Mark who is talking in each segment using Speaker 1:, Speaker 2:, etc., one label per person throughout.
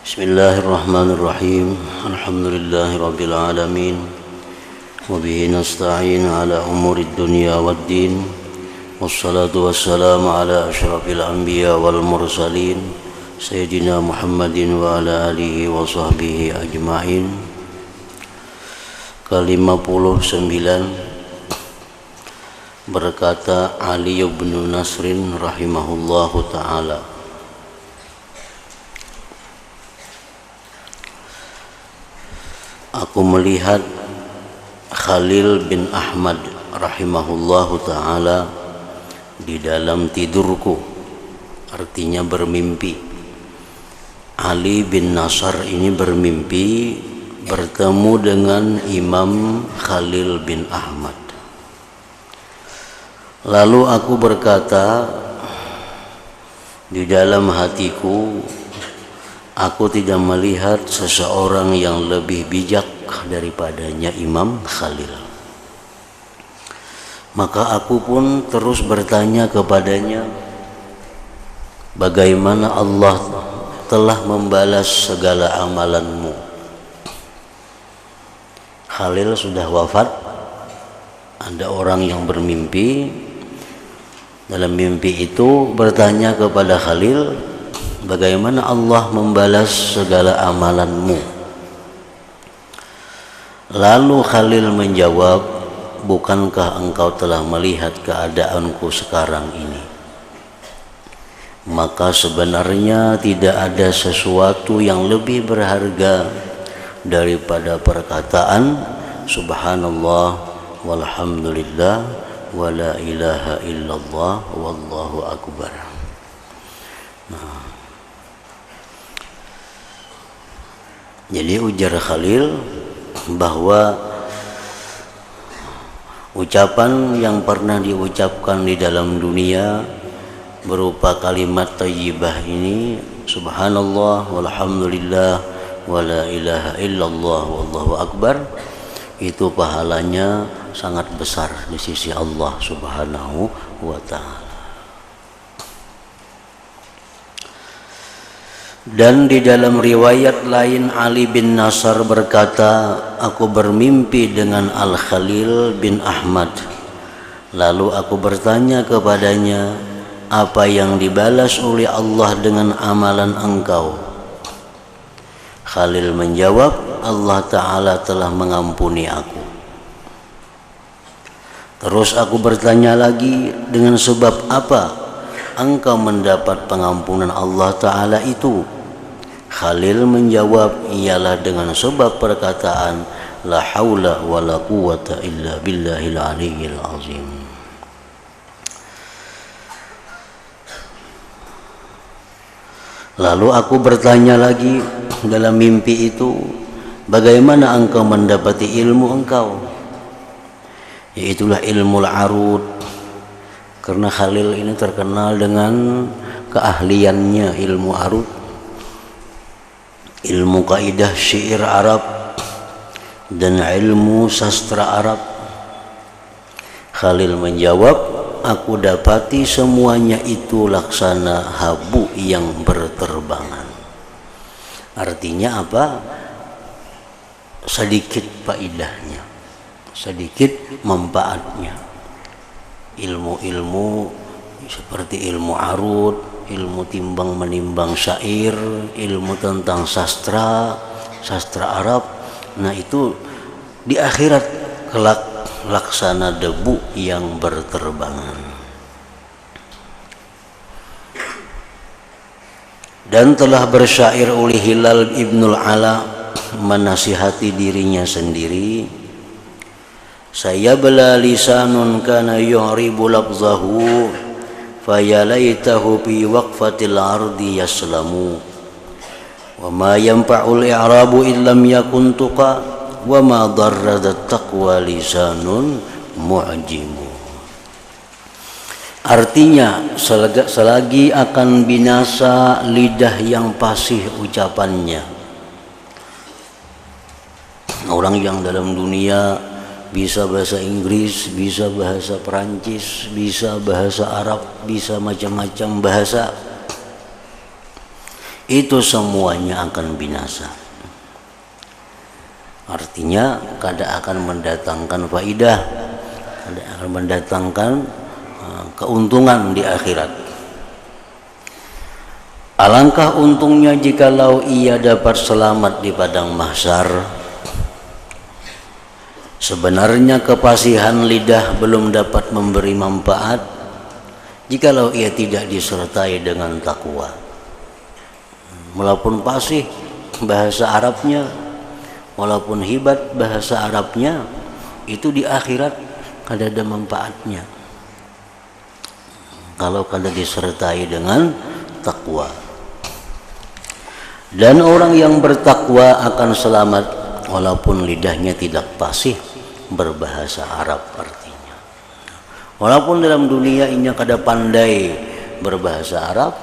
Speaker 1: Bismillahirrahmanirrahim. Alhamdulillahirabbil alamin. Wa bihi nasta'in ala umurid dunya waddin. Wassalatu wassalamu ala asyrafil anbiya wal mursalin Sayyidina Muhammadin wa ala alihi wa sahbihi ajma'in. Ke-59 berkata Ali bin Nasrin rahimahullahu ta'ala, aku melihat Khalil bin Ahmad rahimahullahu ta'ala di dalam tidurku, artinya bermimpi. Ali bin Nasr ini bermimpi bertemu dengan Imam Khalil bin Ahmad. Lalu aku berkata di dalam hatiku, aku tidak melihat seseorang yang lebih bijak daripadanya Imam Khalil. Maka aku pun terus bertanya kepadanya, bagaimana Allah telah membalas segala amalanmu? Khalil sudah wafat. Ada orang yang bermimpi, dalam mimpi itu bertanya kepada Khalil, bagaimana Allah membalas segala amalanmu? Lalu Khalil menjawab, bukankah engkau telah melihat keadaanku sekarang ini? Maka sebenarnya tidak ada sesuatu yang lebih berharga daripada perkataan subhanallah walhamdulillah wa la ilaha illallah wallahu akbar. Jadi ujar Khalil bahwa ucapan yang pernah diucapkan di dalam dunia berupa kalimat thayyibah ini, subhanallah walhamdulillah wa la ilaha illallah wallahu akbar, itu pahalanya sangat besar di sisi Allah Subhanahu wa ta'ala. Dan di dalam riwayat lain Ali bin Nasr berkata, aku bermimpi dengan Al-Khalil bin Ahmad. Lalu aku bertanya kepadanya, apa yang dibalas oleh Allah dengan amalan engkau? Khalil menjawab, Allah Ta'ala telah mengampuni aku. Terus aku bertanya lagi, dengan sebab apa engkau mendapat pengampunan Allah Ta'ala itu? Khalil menjawab, ialah dengan sebab perkataan la haula wa la quwata illa billahil aliyyil azim. Lalu aku bertanya lagi dalam mimpi itu, bagaimana engkau mendapati ilmu engkau? Yaitulah ilmu al-arud. Karena Khalil ini terkenal dengan keahliannya ilmu arud, ilmu kaidah syair Arab dan ilmu sastra Arab. Khalil menjawab, aku dapati semuanya itu laksana habu yang berterbangan. Artinya apa? Sedikit faidahnya, sedikit manfaatnya. Ilmu-ilmu seperti ilmu arud, ilmu timbang menimbang syair, ilmu tentang sastra Arab, nah itu di akhirat kelak laksana debu yang berterbangan. Dan telah bersyair oleh Hilal ibnul Ala menasihati dirinya sendiri, saya bela lisanun kana yu'ribu lafzahu fayalaitahu fi waqfatil ardi yaslamu wa ma yanfa'ul i'rabu illam yakun tuqa wa ma darradat taqwa lisanun mu'jimu. Artinya, selagi akan binasa lidah yang fasih ucapannya. Orang yang dalam dunia bisa bahasa Inggris, bisa bahasa Perancis, bisa bahasa Arab, bisa macam-macam bahasa, itu semuanya akan binasa. Artinya kada akan mendatangkan faidah, kada akan mendatangkan keuntungan di akhirat. Alangkah untungnya jikalau ia dapat selamat di padang mahsyar. Sebenarnya kepasihan lidah belum dapat memberi manfaat jikalau ia tidak disertai dengan takwa. Walaupun fasih bahasa Arabnya, walaupun hebat bahasa Arabnya, itu di akhirat kada ada manfaatnya kalau kada disertai dengan takwa. Dan orang yang bertakwa akan selamat walaupun lidahnya tidak fasih berbahasa Arab artinya. Walaupun dalam dunia ini kada pandai berbahasa Arab,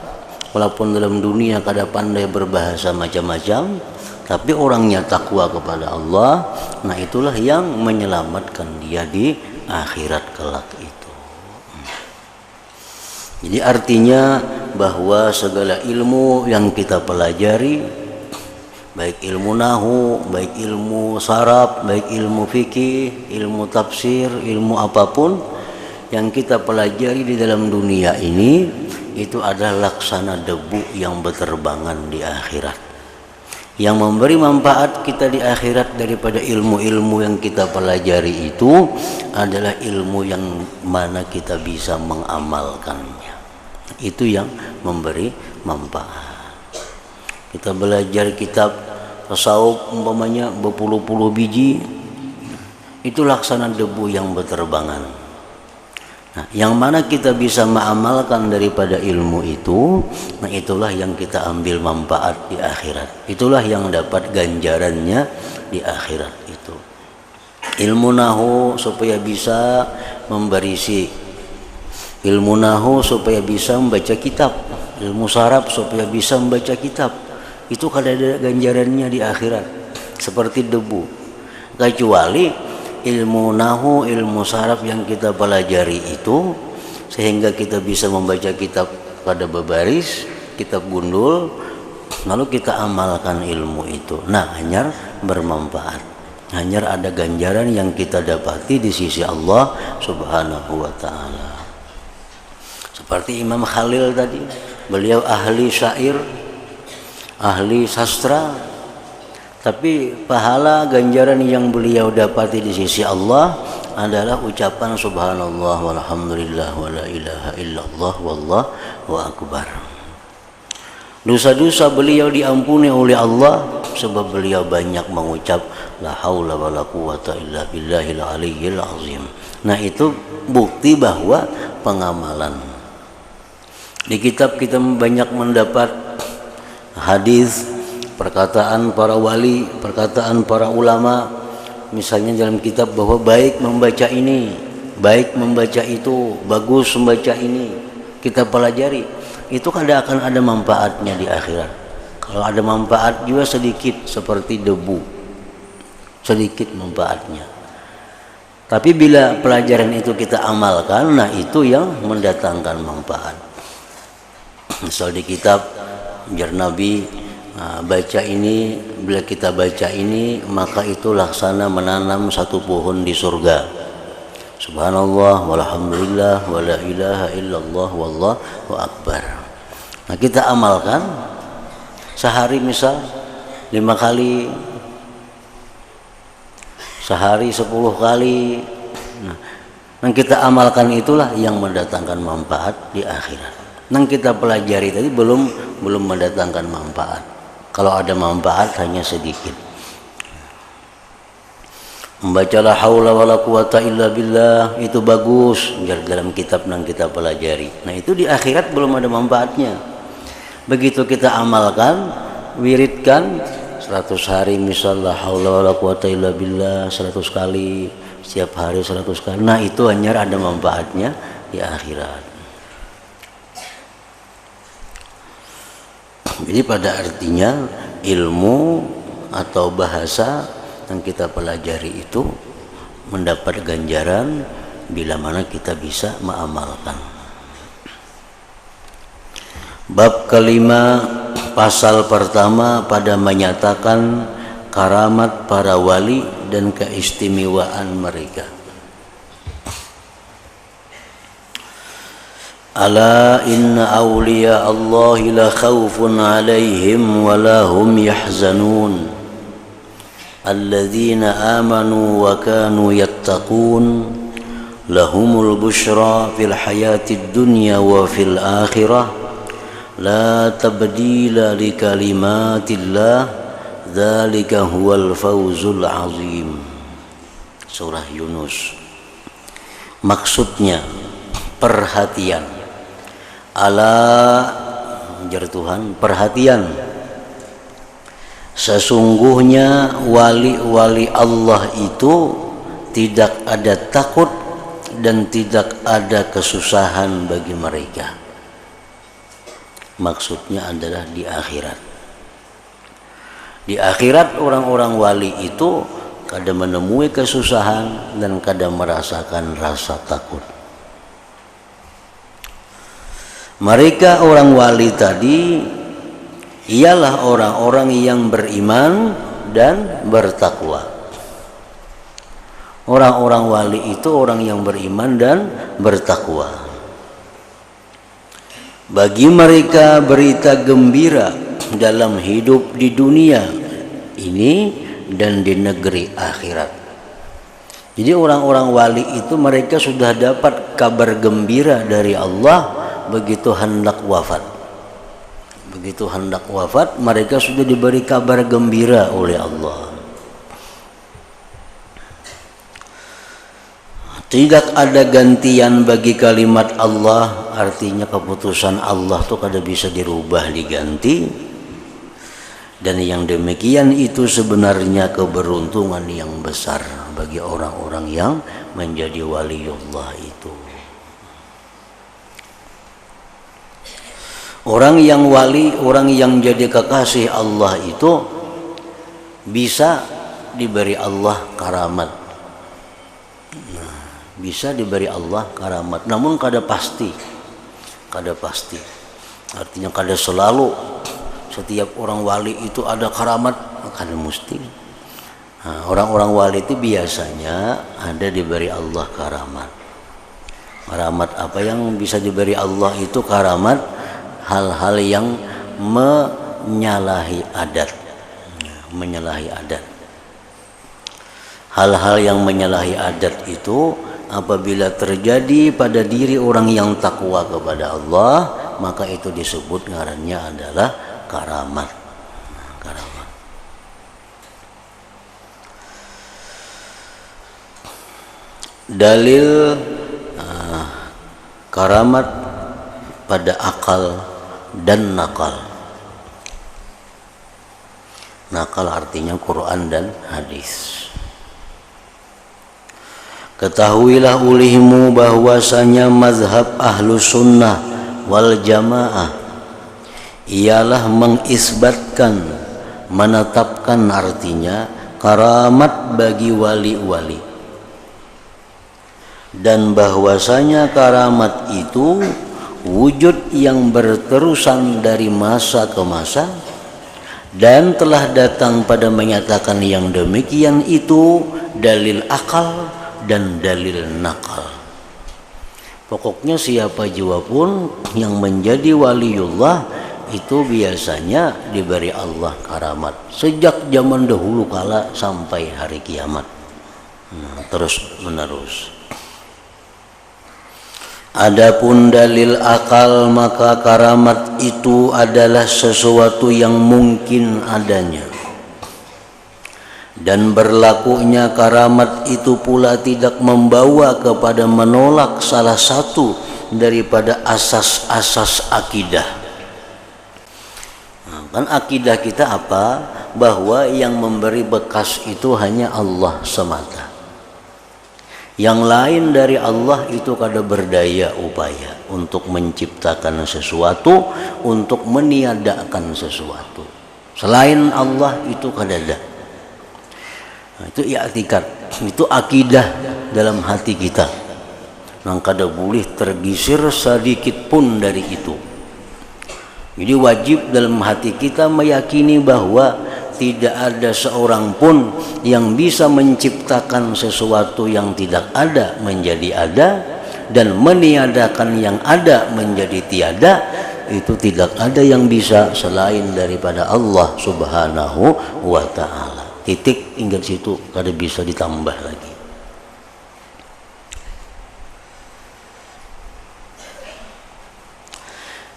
Speaker 1: walaupun dalam dunia kada pandai berbahasa macam-macam, tapi orangnya takwa kepada Allah, nah itulah yang menyelamatkan dia di akhirat kelak itu. Jadi artinya bahwa segala ilmu yang kita pelajari, baik ilmu nahu, baik ilmu saraf, baik ilmu fikih, ilmu tafsir, ilmu apapun yang kita pelajari di dalam dunia ini, itu adalah laksana debu yang berterbangan di akhirat. Yang memberi manfaat kita di akhirat daripada ilmu-ilmu yang kita pelajari itu adalah ilmu yang mana kita bisa mengamalkannya. Itu yang memberi manfaat. Kita belajar kitab tasawuf umpamanya berpuluh-puluh biji, itu laksana debu yang berterbangan. Nah, yang mana kita bisa mengamalkan daripada ilmu itu, nah itulah yang kita ambil manfaat di akhirat. Itulah yang dapat ganjarannya di akhirat itu. Ilmu nahu supaya bisa membarisi, ilmu nahu supaya bisa membaca kitab, ilmu saraf supaya bisa membaca kitab. Itu kada ada ganjarannya di akhirat, seperti debu. Kecuali ilmu nahu, ilmu saraf yang kita pelajari itu sehingga kita bisa membaca kitab pada berbaris, kitab gundul, lalu kita amalkan ilmu itu. Nah, hanya bermanfaat, hanya ada ganjaran yang kita dapati di sisi Allah Subhanahu wa ta'ala. Seperti Imam Khalil tadi, beliau ahli syair, ahli sastra, tapi pahala ganjaran yang beliau dapati di sisi Allah adalah ucapan subhanallah walhamdulillah wala ilaha illallah wallahu akbar. Dosa-dosa beliau diampuni oleh Allah sebab beliau banyak mengucap la haula wala quwata illa billahil aliyyil azim. Nah, itu bukti bahwa pengamalan. Di kitab kita banyak mendapat hadis, perkataan para wali, perkataan para ulama. Misalnya dalam kitab bahwa baik membaca ini, baik membaca itu, bagus membaca ini, kita pelajari. Itu kada akan ada manfaatnya di akhirat. Kalau ada manfaat juga sedikit, seperti debu, sedikit manfaatnya. Tapi bila pelajaran itu kita amalkan, nah itu yang mendatangkan manfaat. Misal di kitab biar Nabi baca ini, bila kita baca ini maka itu laksana menanam satu pohon di surga. Subhanallah walhamdulillah wala ilaha illallah wallahu akbar. Nah, kita amalkan sehari, misal 5 kali, sehari 10 kali. Nah, kita amalkan itulah yang mendatangkan manfaat di akhirat. Yang kita pelajari tadi belum mendatangkan manfaat. Kalau ada manfaat hanya sedikit. Membaca la haula wala quwata illa billah itu bagus dalam kitab yang kita pelajari. Nah, itu di akhirat belum ada manfaatnya. Begitu kita amalkan, wiridkan 100 hari, misal la haula wala quwata illa billah 100 kali, setiap hari 100 kali. Nah, itu hanya ada manfaatnya di akhirat. Jadi pada artinya ilmu atau bahasa yang kita pelajari itu mendapat ganjaran bila mana kita bisa mengamalkan. Bab kelima, pasal pertama pada menyatakan karamat para wali dan keistimewaan mereka. Ala inna awliya Allahi la khawfun alaihim wa la hum yahzanun alladzina amanu wa kanu yattaqun lahumul bushra fil hayatid dunya wa fil akhirah la tabdila li kalimatillah dzalika huwal fawzul azim. Surah Yunus. Maksudnya perhatian. Ala jar Tuhan, perhatian, sesungguhnya wali-wali Allah itu tidak ada takut dan tidak ada kesusahan bagi mereka. Maksudnya adalah di akhirat. Di akhirat orang-orang wali itu kadang menemui kesusahan dan kadang merasakan rasa takut. Mereka orang wali tadi ialah orang-orang yang beriman dan bertakwa. Orang-orang wali itu orang yang beriman dan bertakwa. Bagi mereka berita gembira dalam hidup di dunia ini dan di negeri akhirat. Jadi orang-orang wali itu mereka sudah dapat kabar gembira dari Allah begitu hendak wafat. Begitu hendak wafat mereka sudah diberi kabar gembira oleh Allah. Tidak ada gantian bagi kalimat Allah, artinya keputusan Allah itu kada bisa dirubah diganti. Dan yang demikian itu sebenarnya keberuntungan yang besar bagi orang-orang yang menjadi waliullah itu. Orang yang wali, orang yang jadi kekasih Allah itu bisa diberi Allah karamat. Nah, bisa diberi Allah karamat, namun kada pasti. Kada pasti. Artinya kada selalu setiap orang wali itu ada karamat, kada mesti. Nah, orang-orang wali itu biasanya ada diberi Allah karamat. Karamat apa yang bisa diberi Allah itu karamat? Hal-hal yang menyalahi adat. Menyalahi adat. Hal-hal yang menyalahi adat itu apabila terjadi pada diri orang yang takwa kepada Allah, maka itu disebut ngarannya adalah karamat. Karamat. Dalil karamat pada akal dan nakal. Nakal artinya Quran dan hadis. Ketahuilah olehmu bahwasanya mazhab ahlu sunnah wal jamaah ialah mengisbatkan, menetapkan artinya karamat bagi wali-wali, dan bahwasanya karamat itu wujud yang berterusan dari masa ke masa dan telah datang pada menyatakan yang demikian itu dalil akal dan dalil nakal. Pokoknya siapa jua pun yang menjadi waliullah itu biasanya diberi Allah karamat sejak zaman dahulu kala sampai hari kiamat. Terus menerus. Adapun dalil akal, maka karamat itu adalah sesuatu yang mungkin adanya. Dan berlakunya karamat itu pula tidak membawa kepada menolak salah satu daripada asas-asas akidah. Nah, kan akidah kita apa? Bahwa yang memberi bekas itu hanya Allah semata. Yang lain dari Allah itu kada berdaya upaya untuk menciptakan sesuatu, untuk meniadakan sesuatu. Selain Allah itu kada ada. Nah, itu i'tikad, itu akidah dalam hati kita. Nang kada boleh tergisir sedikit pun dari itu. Jadi wajib dalam hati kita meyakini bahwa tidak ada seorang pun yang bisa menciptakan sesuatu yang tidak ada menjadi ada, dan meniadakan yang ada menjadi tiada. Itu tidak ada yang bisa selain daripada Allah Subhanahu wa ta'ala. Titik, hingga situ, kada bisa ditambah lagi.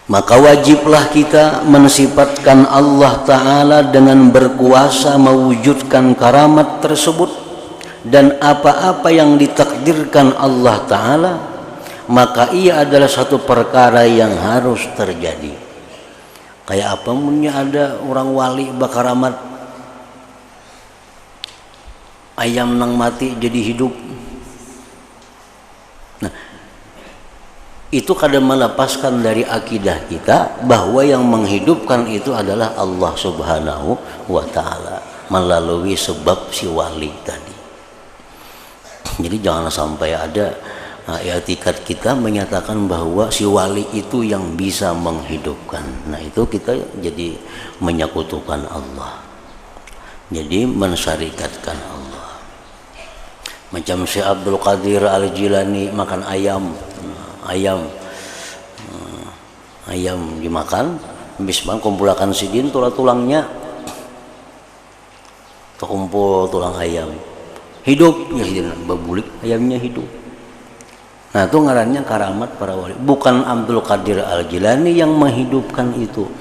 Speaker 1: Maka wajiblah kita mensifatkan Allah Ta'ala dengan berkuasa mewujudkan karamat tersebut, dan apa-apa yang ditakdirkan Allah Ta'ala maka ia adalah satu perkara yang harus terjadi. Kayak apa punya ada orang wali bakaramat, ayam nang mati jadi hidup. Nah, itu kadang melepaskan dari akidah kita bahwa yang menghidupkan itu adalah Allah Subhanahu wa ta'ala melalui sebab si wali tadi. Jadi jangan sampai ada i'tikad kita menyatakan bahwa si wali itu yang bisa menghidupkan. Nah, itu kita jadi menyekutukan Allah, jadi mensyarikatkan Allah. Macam si Abdul Qadir Al-Jilani makan ayam dimakan, habis kumpulkan sidin tulangnya, terkumpul tulang ayam hidup, ya sidin babulik ayamnya hidup. Nah, itu ngarannya karamat para wali. Bukan Abdul Qadir Al-Jilani yang menghidupkan itu.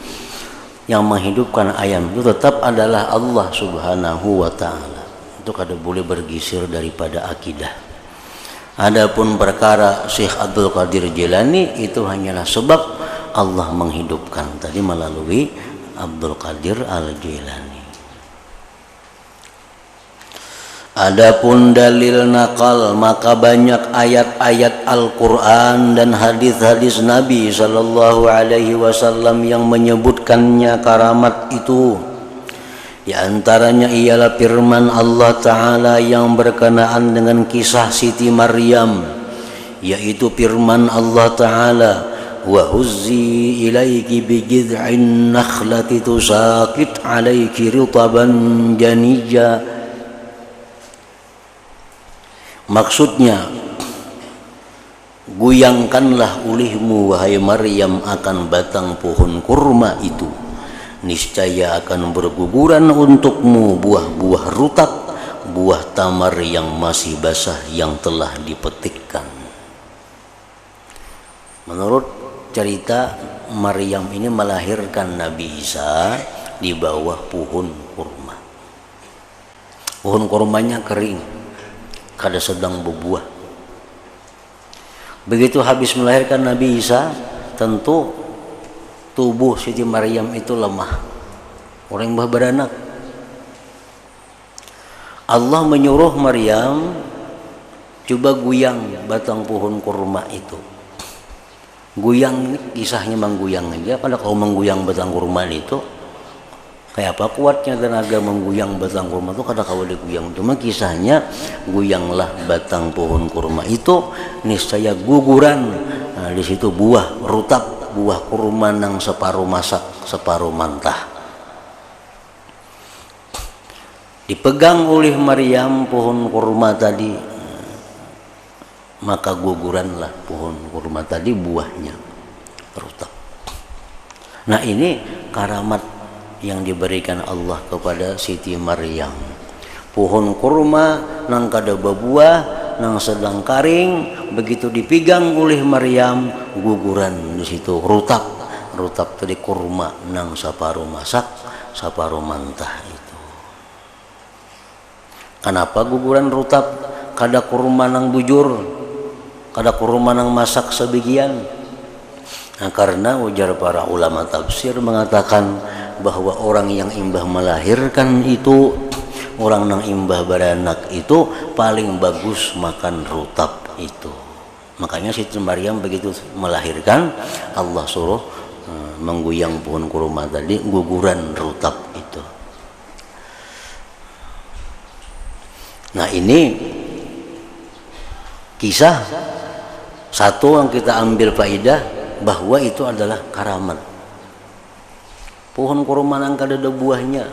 Speaker 1: Yang menghidupkan ayam itu tetap adalah Allah Subhanahu wa ta'ala. Itu kada boleh bergisir daripada akidah. Adapun perkara Syekh Abdul Qadir Jilani itu hanyalah sebab Allah menghidupkan tadi melalui Abdul Qadir Al-Jilani. Adapun dalil nakal, maka banyak ayat-ayat Al-Quran dan hadis-hadis Nabi Sallallahu Alaihi Wasallam yang menyebutkannya karamat itu. Di antaranya ialah firman Allah Ta'ala yang berkenaan dengan kisah Siti Maryam, yaitu firman Allah Ta'ala, wa huzzi ilaiki bi jid'in nakhlati tusaqit alaiki rutaban janiyya. Maksudnya, guyangkanlah ulihmu wahai Maryam akan batang pohon kurma itu, niscaya akan berguguran untukmu buah-buah rutab, buah tamar yang masih basah yang telah dipetikkan. Menurut cerita, Maryam ini melahirkan Nabi Isa di bawah pohon kurma. Pohon kurmanya kering, kada sedang berbuah. Begitu habis melahirkan Nabi Isa, tentu tubuh Siti Maryam itu lemah, orang bah beranak. Allah menyuruh Maryam, coba guyang batang pohon kurma itu. Guyang, kisahnya mengguyang aja. Pada kau mengguyang batang kurma itu, kayak apa kuatnya tenaga mengguyang batang kurma itu, kada kau diguyang. Cuma kisahnya, guyanglah batang pohon kurma itu, niscaya guguran. Nah, di situ buah rutab, buah kurma nang separuh masak, separuh mentah. Dipegang oleh Maryam pohon kurma tadi, maka guguranlah pohon kurma tadi, buahnya rutab. Nah, ini karamat yang diberikan Allah kepada Siti Maryam. Pohon kurma nang kada berbuah, nang sedang karing, begitu dipegang oleh Maryam, guguran di situ rutab. Rutab tadi kurma nang separuh masak, separuh mentah itu. Kenapa guguran rutab? Kada kurma nang bujur, kada kurma nang masak sebagian. Nah, karena ujar para ulama tafsir mengatakan bahwa orang yang imbah melahirkan itu, orang yang imbah beranak itu paling bagus makan rutab itu. Makanya Siti Maryam begitu melahirkan, Allah suruh mengguyang pohon kurma tadi, guguran rutab itu. Nah, ini kisah satu yang kita ambil faidah bahwa itu adalah karamat. Pohon kurma nang kada ada buahnya.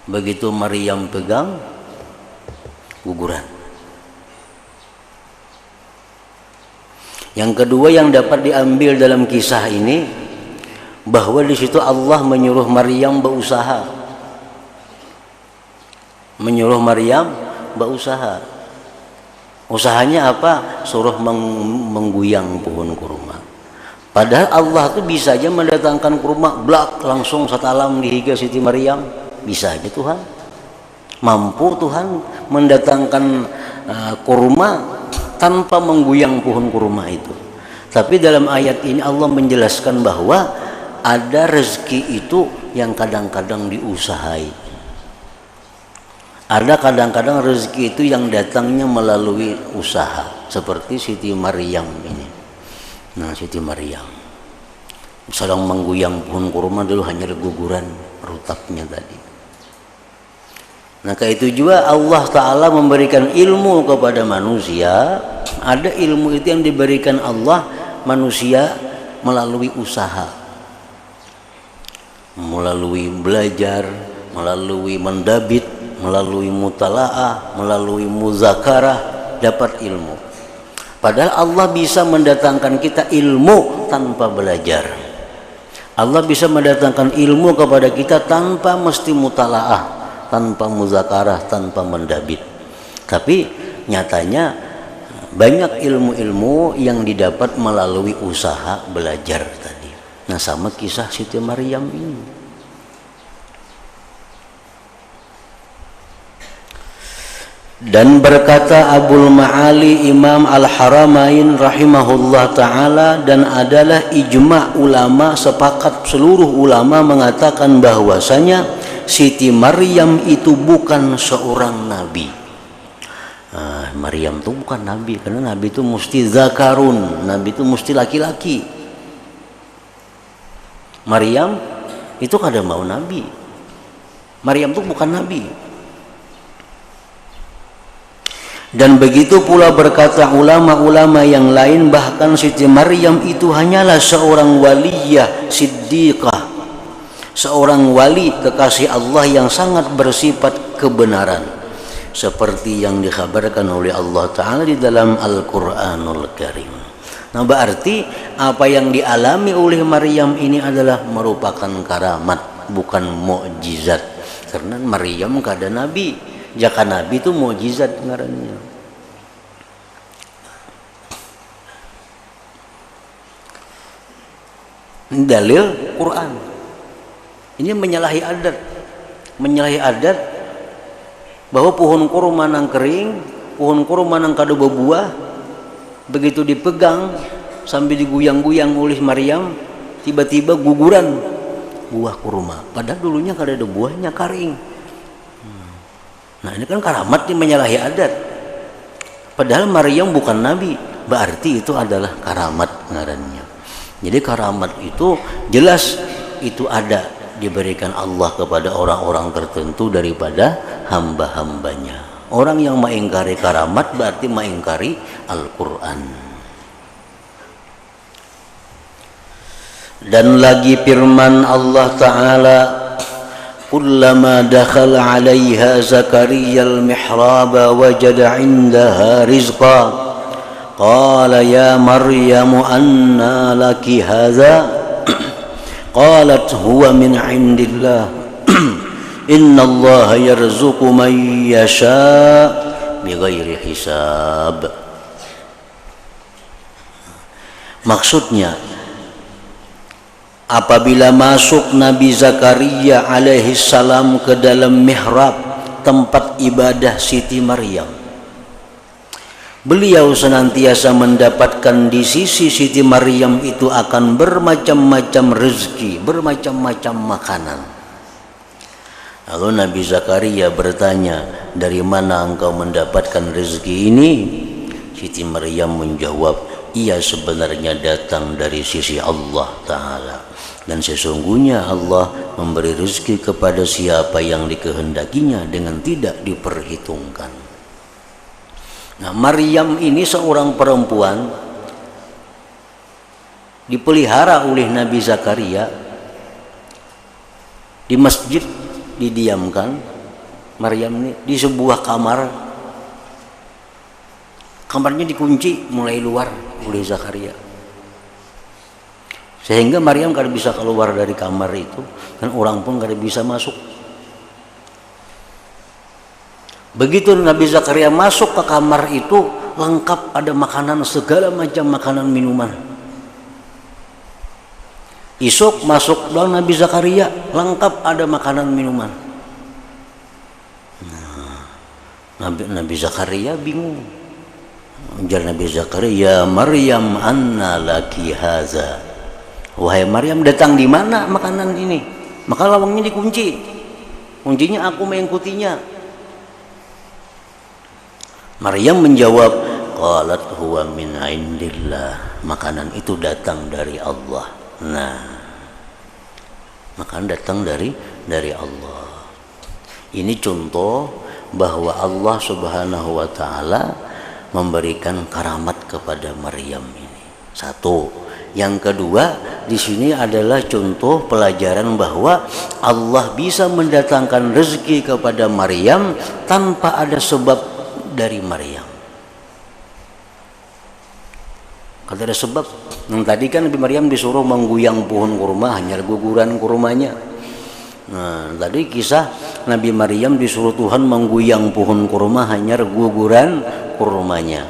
Speaker 1: Begitu Maryam pegang, guguran. Yang kedua yang dapat diambil dalam kisah ini, bahwa di situ Allah menyuruh Maryam berusaha. Menyuruh Maryam berusaha. Usahanya apa? Suruh mengguyang pohon kurma. Padahal Allah tuh bisa aja mendatangkan kurma blak langsung satalam di higa Siti Maryam. Bisa aja Tuhan. Mampu Tuhan mendatangkan kurma tanpa mengguyang pohon kurma itu. Tapi dalam ayat ini Allah menjelaskan bahwa ada rezeki itu yang kadang-kadang diusahai. Ada kadang-kadang rezeki itu yang datangnya melalui usaha, seperti Siti Maryam ini. Nah, Siti Maryam sedang mengguyang pohon kurma dulu hanya guguran rutaknya tadi. Nah, kayak itu juga Allah Ta'ala memberikan ilmu kepada manusia. Ada ilmu itu yang diberikan Allah manusia melalui usaha, melalui belajar, melalui mendabit, melalui mutalaah, melalui muzakarah, dapat ilmu. Padahal Allah bisa mendatangkan kita ilmu tanpa belajar. Allah bisa mendatangkan ilmu kepada kita tanpa mesti mutalaah, tanpa muzakarah, tanpa mendabit. Tapi nyatanya banyak ilmu-ilmu yang didapat melalui usaha belajar tadi. Nah, sama kisah Siti Maryam ini. Dan berkata Abul Ma'ali Imam Al-Haramain rahimahullah ta'ala, dan adalah ijma' ulama, sepakat seluruh ulama mengatakan bahwasanya Siti Maryam itu bukan seorang nabi. Maryam itu bukan nabi, karena nabi itu mesti zakarun, nabi itu mesti laki-laki. Maryam itu kada mau nabi. Maryam itu bukan nabi. Dan begitu pula berkata ulama-ulama yang lain, bahkan Siti Maryam itu hanyalah seorang waliyah siddiqah, seorang wali kekasih Allah yang sangat bersifat kebenaran, seperti yang dikhabarkan oleh Allah Ta'ala di dalam Al-Quranul Karim. Nah, berarti apa yang dialami oleh Maryam ini adalah merupakan karamat, bukan mukjizat. Karena Maryam kada nabi. Jaka nabi itu mukjizat ngarannya. Dalil Quran. Ini menyalahi adat bahwa pohon kurma nang kering, pohon kurma nang kada berbuah, begitu dipegang sambil diguyang-guyang oleh Maryam, tiba-tiba guguran buah kurma. Padahal dulunya kada ada buahnya, kering. Nah, ini kan karamat yang menyalahi adat. Padahal Maryam bukan nabi, berarti itu adalah karamat ngarannya. Jadi karamat itu jelas itu ada, diberikan Allah kepada orang-orang tertentu daripada hamba-hambanya. Orang yang mengingkari karamat berarti mengingkari Al-Quran. Dan lagi firman Allah Ta'ala, kullama dakhala 'alaiha Zakaria al-mihrab wajada 'indaha rizqa qala ya Maryam anna laki hadha qalat huwa min 'indillah innallaha yarzuqu man yasha bighairi hisab. Maksudnya, apabila masuk Nabi Zakaria alaihi salam ke dalam mihrab, tempat ibadah Siti Maryam, beliau senantiasa mendapatkan di sisi Siti Maryam itu akan bermacam-macam rezeki, bermacam-macam makanan. Lalu Nabi Zakaria bertanya, dari mana engkau mendapatkan rezeki ini? Siti Maryam menjawab, ia sebenarnya datang dari sisi Allah Ta'ala, dan sesungguhnya Allah memberi rezeki kepada siapa yang dikehendakinya dengan tidak diperhitungkan. Nah, Maryam ini seorang perempuan dipelihara oleh Nabi Zakaria Di masjid didiamkan Maryam ini di sebuah kamar. Kamarnya dikunci mulai luar oleh Zakaria. Sehingga Maryam kada bisa keluar dari kamar itu dan orang pun kada bisa masuk. Begitu Nabi Zakaria masuk ke kamar itu, lengkap ada makanan, segala macam makanan minuman. Isuk masuk dalam Nabi Zakaria, lengkap ada makanan minuman. Nabi Zakaria bingung. Ujar Nabi Zakaria, "Ya Maryam, anna laki haza." Wahai Maryam, datang di mana makanan ini? Maka lawangnya dikunci. Kuncinya aku mengikutinya. Maryam menjawab, qalat huwa min indillah. Makanan itu datang dari Allah. Nah, makanan datang dari Allah. Ini contoh bahwa Allah Subhanahu wa taala memberikan karamat kepada Maryam ini. Satu. Yang kedua, di sini adalah contoh pelajaran bahwa Allah bisa mendatangkan rezeki kepada Maryam tanpa ada sebab dari Maryam. Kalau ada sebab, yang tadi kan Nabi Maryam disuruh mengguyang pohon kurma, hanya guguran kurmanya. Nah, tadi kisah Nabi Maryam disuruh Tuhan mengguyang pohon kurma, hanya guguran kurmanya.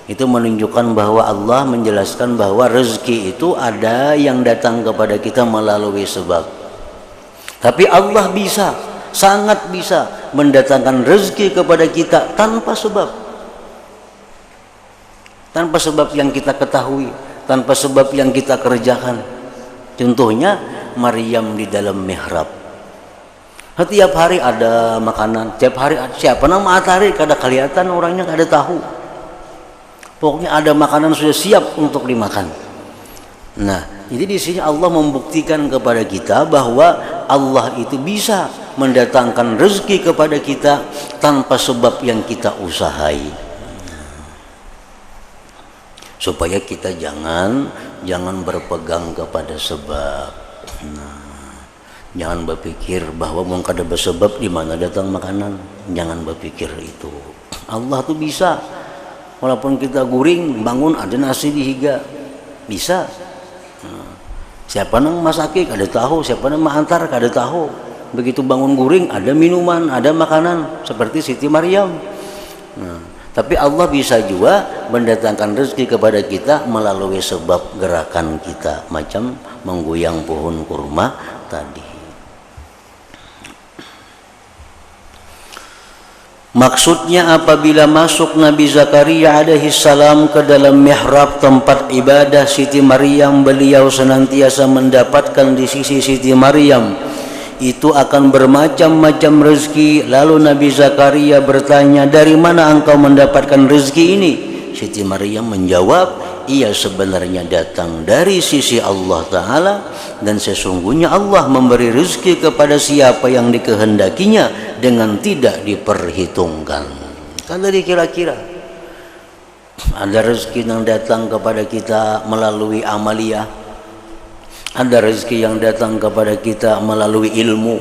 Speaker 1: Itu menunjukkan bahwa Allah menjelaskan bahwa rezeki itu ada yang datang kepada kita melalui sebab. Tapi Allah bisa, sangat bisa mendatangkan rezeki kepada kita tanpa sebab. Tanpa sebab yang kita ketahui, tanpa sebab yang kita kerjakan. Contohnya Maryam di dalam mihrab. Setiap hari ada makanan, setiap hari siapa nama matahari kada kelihatan, orangnya kada tahu. Pokoknya ada makanan sudah siap untuk dimakan. Nah, jadi di sini Allah membuktikan kepada kita bahwa Allah itu bisa mendatangkan rezeki kepada kita tanpa sebab yang kita usahai. Supaya kita jangan berpegang kepada sebab. Nah, jangan berpikir bahwa mau kada bersebab di mana datang makanan. Jangan berpikir itu. Allah tuh bisa. Walaupun kita guring, bangun ada nasi di higa, bisa. Siapa nang masaki kada tahu, siapa nang maantar kada tahu. Begitu bangun guring ada minuman, ada makanan seperti Siti Maryam. Nah, tapi Allah bisa juga mendatangkan rezeki kepada kita melalui sebab gerakan kita, macam mengguyang pohon kurma tadi. Maksudnya apabila masuk Nabi Zakaria alaihi salam ke dalam mihrab tempat ibadah Siti Maryam, beliau senantiasa mendapatkan di sisi Siti Maryam itu akan bermacam-macam rezeki. Lalu Nabi Zakaria bertanya, dari mana engkau mendapatkan rezeki ini? Siti Maryam menjawab, ia sebenarnya datang dari sisi Allah Ta'ala, dan sesungguhnya Allah memberi rezeki kepada siapa yang dikehendakinya dengan tidak diperhitungkan. Kalau dikira-kira ada rezeki yang datang kepada kita melalui amalia, ada rezeki yang datang kepada kita melalui ilmu,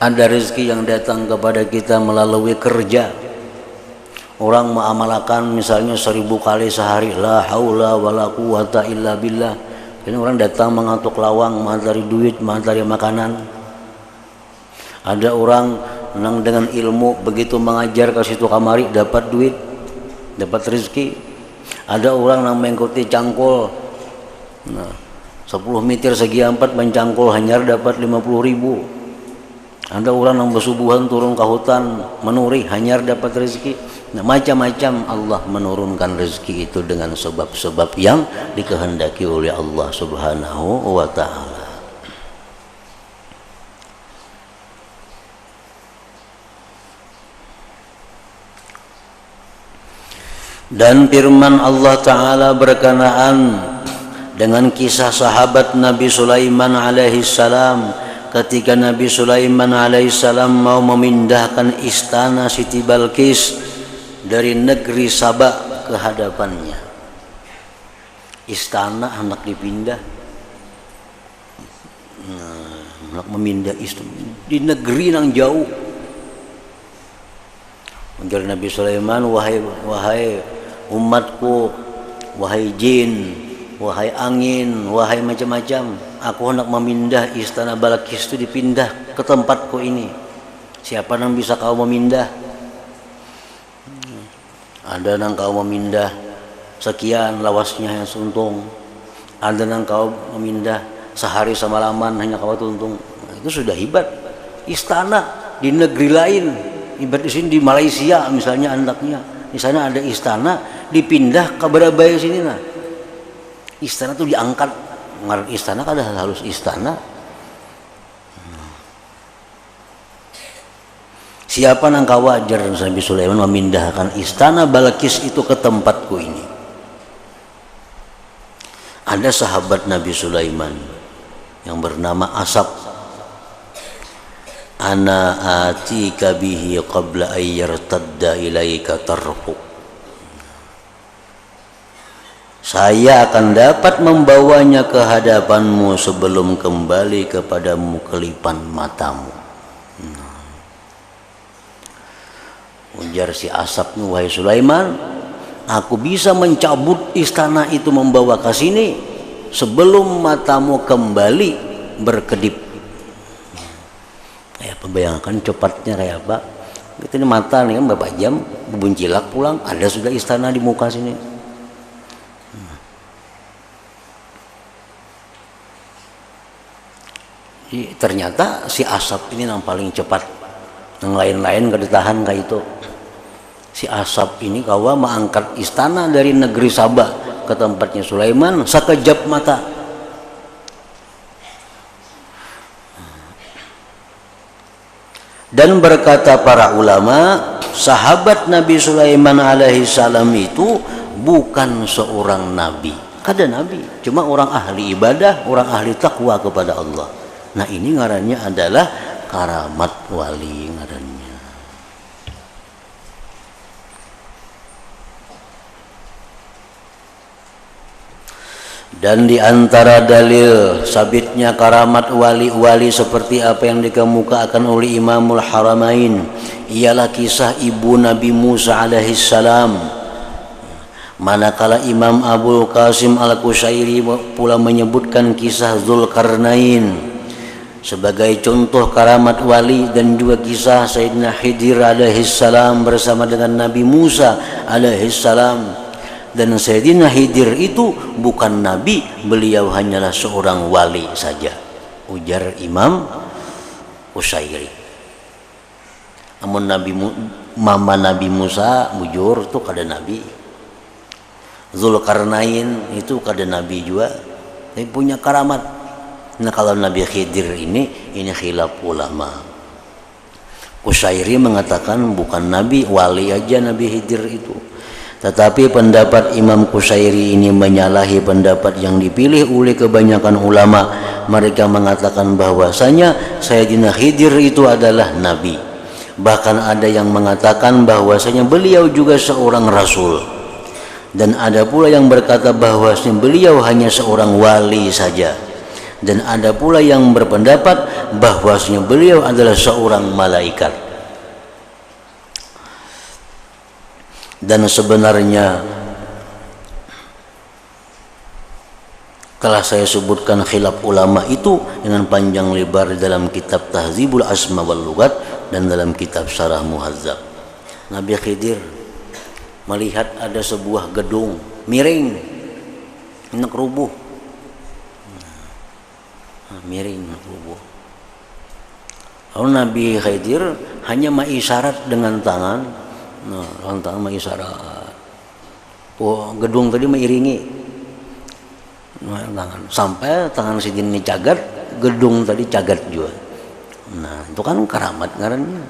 Speaker 1: ada rezeki yang datang kepada kita melalui kerja. Orang mengamalkan misalnya 1000 kali sehari, la haula wala quwata illa billah. Ini orang datang mengantuk lawang, mengantari duit, mengantari makanan. Ada orang nang dengan ilmu begitu mengajar ke situ kamari dapat duit, dapat rezeki. Ada orang nang mengikuti cangkul. Nah, 10 meter segi 4 mencangkul hanyar dapat 50.000. Ada orang yang bersubuhan turun ke hutan menuri hanyar dapat rezeki. Nah, macam-macam Allah menurunkan rezeki itu dengan sebab-sebab yang dikehendaki oleh Allah Subhanahu wa ta'ala. Dan firman Allah Ta'ala berkenaan dengan kisah sahabat Nabi Sulaiman alaihi salam, ketika Nabi Sulaiman alaihi salam mau memindahkan istana Siti Balqis dari negeri Saba ke hadapannya. Istana hendak dipindah. Nah, Nak memindah istana di negeri yang jauh. Ujar Nabi Sulaiman, wahai umatku, wahai jin, wahai angin, wahai macam-macam, aku hendak memindah istana Balqis itu dipindah ke tempatku ini. Siapa yang bisa kau memindah? Ada yang kau memindah sekian lawasnya yang suntung, ada yang kau memindah sehari semalaman hanya kau tuntung. Itu sudah hebat. Istana di negeri lain, ibarat di sini di Malaysia misalnya anaknya, di sana ada istana dipindah ke Surabaya sini nah. Istana tuh diangkat, ngaran istana kan harus istana. Siapa yang kau wajar Nabi Sulaiman memindahkan istana Balqis itu ke tempatku ini? Ada sahabat Nabi Sulaiman yang bernama Asap. Ana atika bihi qabla an yartadda ilaika tarfuk. Saya akan dapat membawanya ke hadapanmu sebelum kembali kepadamu kelipan matamu. Ujar si Asap, wahai Sulaiman, aku bisa mencabut istana itu membawa ke sini sebelum matamu kembali berkedip. Kayak bayangkan cepatnya kayak apa? Kita ini mata nih kan berapa jam bubuncilak pulang, ada sudah istana di muka sini. Ternyata si Asap ini yang paling cepat, yang lain-lain gak ditahan kayak itu. Si Asap ini kawa mengangkat istana dari negeri Sabah ke tempatnya Sulaiman sekejap mata. Dan berkata para ulama, sahabat Nabi Sulaiman alaihi salam itu bukan seorang nabi, kada nabi, cuma orang ahli ibadah, orang ahli takwa kepada Allah. Nah ini ngarannya adalah karamat wali ngarannya. Dan di antara dalil sabitnya karamat wali-wali seperti apa yang dikemukakan oleh Imamul Haramain ialah kisah ibu Nabi Musa alaihi salam. Manakala Imam Abul Qasim Al-Qushairi pula menyebutkan kisah Zulkarnain sebagai contoh karamat wali, dan juga kisah Sayyidina Khidir alaihi salam bersama dengan Nabi Musa alaihi salam. Dan Sayyidina Khidir itu bukan nabi, beliau hanyalah seorang wali saja, ujar Imam Qushairi. Amun mama Nabi Musa bujur itu kada nabi, Zulkarnain itu kada nabi juga, tapi punya karamat. Nah kalau Nabi Khidir ini khilaf ulama. Qushairi mengatakan bukan nabi, wali aja Nabi Khidir itu. Tetapi pendapat Imam Qushairi ini menyalahi pendapat yang dipilih oleh kebanyakan ulama. Mereka mengatakan bahwasanya Sayyidina Khidir itu adalah nabi. Bahkan ada yang mengatakan bahwasanya beliau juga seorang rasul. Dan ada pula yang berkata bahwasanya beliau hanya seorang wali saja. Dan ada pula yang berpendapat bahwasanya beliau adalah seorang malaikat. Dan sebenarnya telah saya sebutkan khilaf ulama itu dengan panjang lebar dalam kitab Tahdzibul Asma wal Lughat dan dalam kitab Syarah Muhadzab. Nabi Khidir melihat ada sebuah gedung miring, hendak rubuh. Miring, rubuh. Lalu Nabi Khidir hanya mengisyarat dengan tangan. Tangan mengisyarat. Oh, gedung tadi mengiringi. Tangan. Sampai tangan sidin ini cagat, gedung tadi cagat juga. Nah, itu kan karamat ngarannya.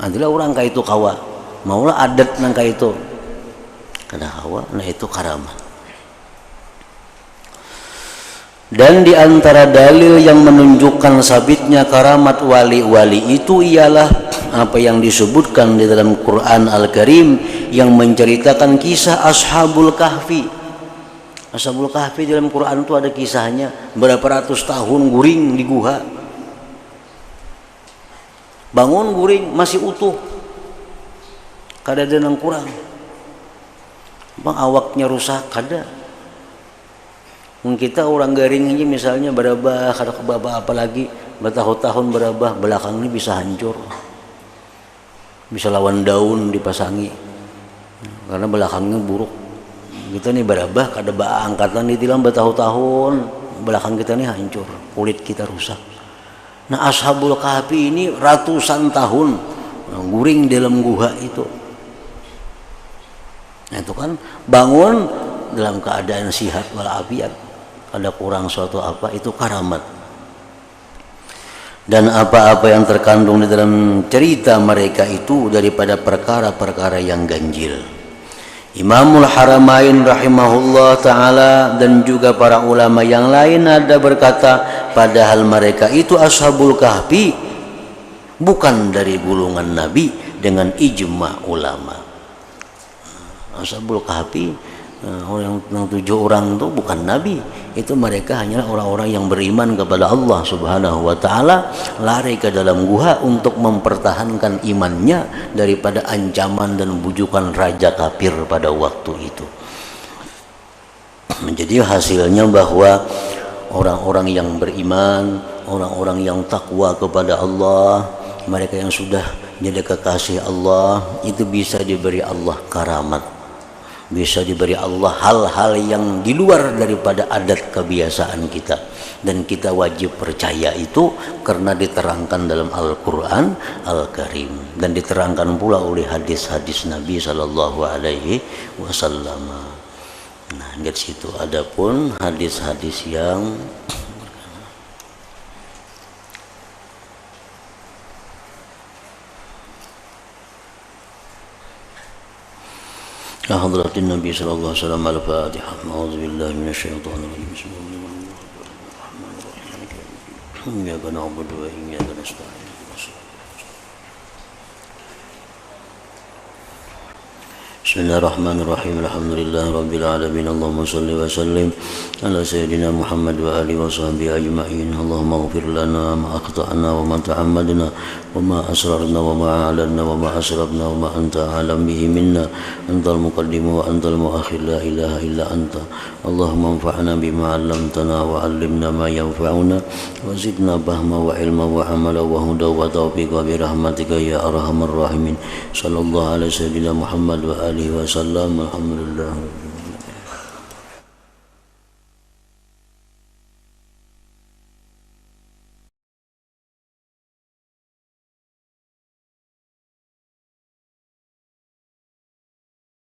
Speaker 1: Adalah orang kayak itu kawa. Maulah adat nang kayak itu. Kada kawa, nah itu karamat. Dan di antara dalil yang menunjukkan sabitnya karamat wali-wali itu ialah apa yang disebutkan di dalam Quran Al-Karim yang menceritakan kisah Ashabul Kahfi. Ashabul Kahfi dalam Quran itu ada kisahnya, berapa ratus tahun guring di guha. Bangun guring masih utuh. Kada ada nang kurang. Bang awaknya rusak kada. Kita orang garing aja misalnya berabah, kada kebaba apalagi bertahun-tahun berabah, belakang ini bisa hancur. Bisa lawan daun dipasangi. Karena belakangnya buruk. Kita nih berabah kada ba angkatan ditilang bertahun-tahun, belakang kita nih hancur, kulit kita rusak. Nah, Ashabul Kahfi ini ratusan tahun guring dalam guha itu. Nah, itu kan bangun dalam keadaan sihat walafiat, ada kurang suatu apa, itu karamat. Dan apa-apa yang terkandung di dalam cerita mereka itu daripada perkara-perkara yang ganjil. Imamul Haramain rahimahullah ta'ala dan juga para ulama yang lain ada berkata, padahal mereka itu Ashabul Kahfi bukan dari golongan Nabi dengan ijma ulama. Ashabul Kahfi orang yang 7 orang itu bukan Nabi, itu mereka hanyalah orang-orang yang beriman kepada Allah subhanahu wa ta'ala, lari ke dalam guha untuk mempertahankan imannya daripada ancaman dan bujukan raja kafir pada waktu itu. Jadi hasilnya bahwa orang-orang yang beriman, orang-orang yang takwa kepada Allah, mereka yang sudah jadi kekasih Allah, itu bisa diberi Allah karamat, bisa diberi Allah hal-hal yang di luar daripada adat kebiasaan kita, dan kita wajib percaya itu karena diterangkan dalam Al-Quran Al-Karim dan diterangkan pula oleh hadis-hadis Nabi Sallallahu Alaihi Wasallam. Nah, di situ adapun hadis-hadis yang حضرة النبي صلى الله عليه وسلم الفاتحة. أعوذ بالله من الشيطان الرجيم. بسم الله الرحمن الرحيم. إياك نعبد وإياك نستعين. بسم الله الرحمن الرحيم. الحمد لله رب العالمين. اللهم صل وسلم على سيدنا محمد وآله وصحبه أجمعين. اللهم اغفر لنا ما أخطأنا وما تعمدنا وما أسررنا وما أعلنا وما أسرفنا وما أنت أعلم به منا. أنت المقدم وأنت المؤخر، لا إله إلا أنت. اللهم انفعنا بما علمتنا وعلمنا ما ينفعنا وزدنا فهما وعلما وعملا وهدى وتوفيقا برحمتك يا أرحم الراحمين. صلى الله على سيدنا محمد وآله وسلم. الحمد لله.